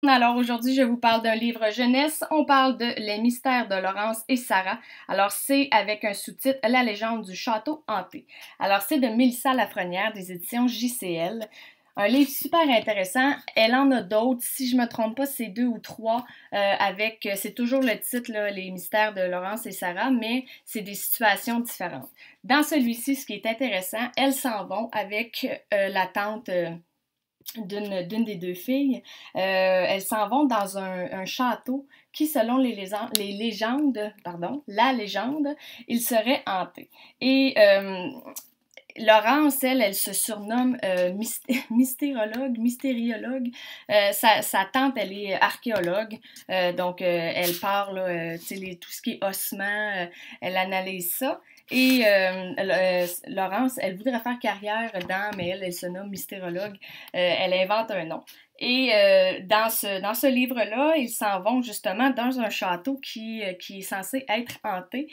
Alors aujourd'hui, je vous parle d'un livre jeunesse. On parle de Les mystères de Laurence et Sarah. Alors c'est avec un sous-titre La légende du château hanté. Alors c'est de Mélissa Lafrenière des éditions JCL. Un livre super intéressant. Elle en a d'autres. Si je me trompe pas, c'est 2 ou 3 c'est toujours le titre là, Les mystères de Laurence et Sarah, mais c'est des situations différentes. Dans celui-ci, ce qui est intéressant, elles s'en vont avec la tante d'une des 2 filles. Elles s'en vont dans un château qui, selon les légendes, pardon, la légende, il serait hanté. Et Laurence, elle se surnomme mystériologue. Sa tante, elle est archéologue. Donc, elle parle, tout ce qui est ossement, elle analyse ça. Et Laurence, elle voudrait faire carrière mais elle se nomme mystérologue. Elle invente un nom. Et dans ce livre-là, ils s'en vont justement dans un château qui est censé être hanté.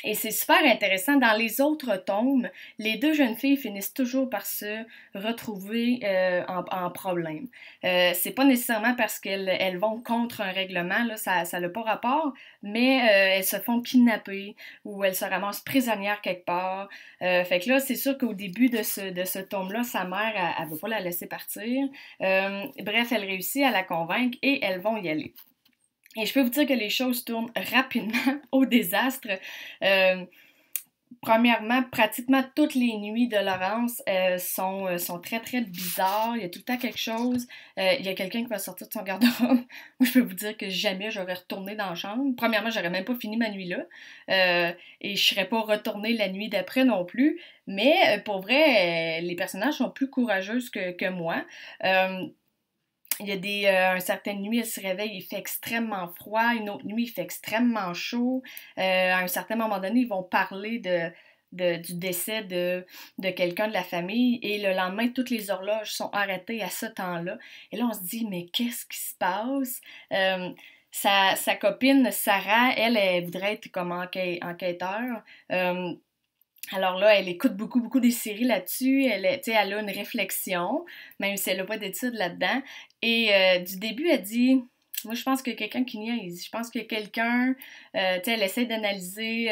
Et c'est super intéressant. Dans les autres tomes, les 2 jeunes filles finissent toujours par se retrouver en problème. C'est pas nécessairement parce qu'elles vont contre un règlement, là, ça n'a pas rapport, mais elles se font kidnapper ou elles se ramassent prisonnières quelque part. Fait que là, c'est sûr qu'au début de ce tome-là, sa mère, elle veut pas la laisser partir. Bref, elle réussit à la convaincre et elles vont y aller. Et je peux vous dire que les choses tournent rapidement au désastre. Euh, Premièrement, pratiquement toutes les nuits de Laurence sont très très bizarres. Il y a tout le temps quelque chose. Il y a quelqu'un qui va sortir de son garde-robe. Moi, je peux vous dire que jamais j'aurais retourné dans la chambre. Premièrement, j'aurais même pas fini ma nuit là. Et je serais pas retournée la nuit d'après non plus. Mais pour vrai, les personnages sont plus courageuses que moi. Il y a une certaine nuit, elle se réveille, il fait extrêmement froid. Une autre nuit, il fait extrêmement chaud. À un certain moment donné, ils vont parler du décès de quelqu'un de la famille. Et le lendemain, toutes les horloges sont arrêtées à ce temps-là. Et là, on se dit, mais qu'est-ce qui se passe? Sa copine, Sarah, elle voudrait être comme enquêteur. Alors là, elle écoute beaucoup, beaucoup des séries là-dessus. Elle a une réflexion, même si elle n'a pas d'études là-dedans. Et du début, elle dit, moi, je pense qu'il y a quelqu'un qui niaise. Je pense qu'il y a quelqu'un, elle essaie d'analyser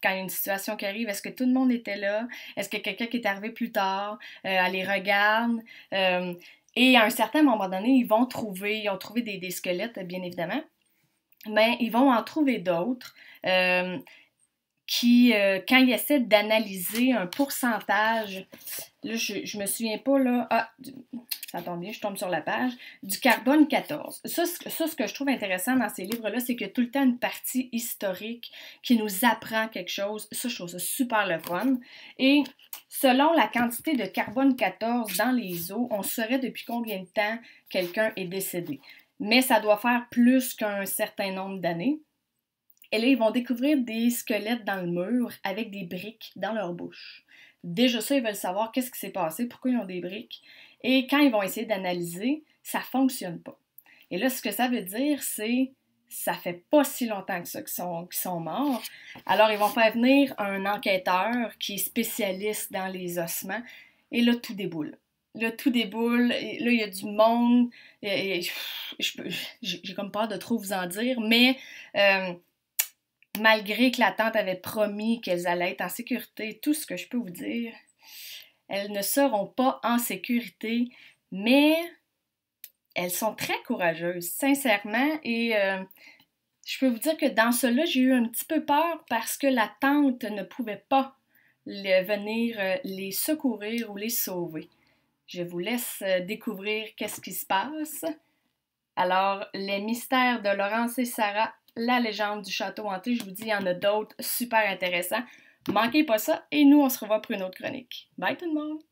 quand il y a une situation qui arrive. Est-ce que tout le monde était là? Est-ce qu'il y a quelqu'un qui est arrivé plus tard? Elle les regarde. Et à un certain moment donné, ils ont trouvé des squelettes, bien évidemment. Mais ils vont en trouver d'autres. Qui, quand il essaie d'analyser un pourcentage, là, je me souviens pas, là, ça tombe bien, je tombe sur la page, du carbone 14. Ça, ce que je trouve intéressant dans ces livres-là, c'est qu'il y a tout le temps une partie historique qui nous apprend quelque chose. Ça, je trouve ça super le fun. Et selon la quantité de carbone 14 dans les eaux, on saurait depuis combien de temps quelqu'un est décédé. Mais ça doit faire plus qu'un certain nombre d'années. Et là, ils vont découvrir des squelettes dans le mur avec des briques dans leur bouche. Déjà ça, ils veulent savoir qu'est-ce qui s'est passé, pourquoi ils ont des briques. Et quand ils vont essayer d'analyser, ça fonctionne pas. Et là, ce que ça veut dire, c'est ça fait pas si longtemps que ça qu'ils sont morts. Alors, ils vont faire venir un enquêteur qui est spécialiste dans les ossements. Et là, tout déboule. Là, tout déboule. Et là, il y a du monde. J'ai comme peur de trop vous en dire, mais malgré que la tante avait promis qu'elles allaient être en sécurité, tout ce que je peux vous dire, elles ne seront pas en sécurité, mais elles sont très courageuses, sincèrement, et je peux vous dire que dans cela, j'ai eu un petit peu peur parce que la tante ne pouvait pas venir les secourir ou les sauver. Je vous laisse découvrir qu'est-ce qui se passe. Alors, les mystères de Laurence et Sarah, la légende du château hanté, je vous dis, il y en a d'autres super intéressants. Manquez pas ça et nous, on se revoit pour une autre chronique. Bye tout le monde!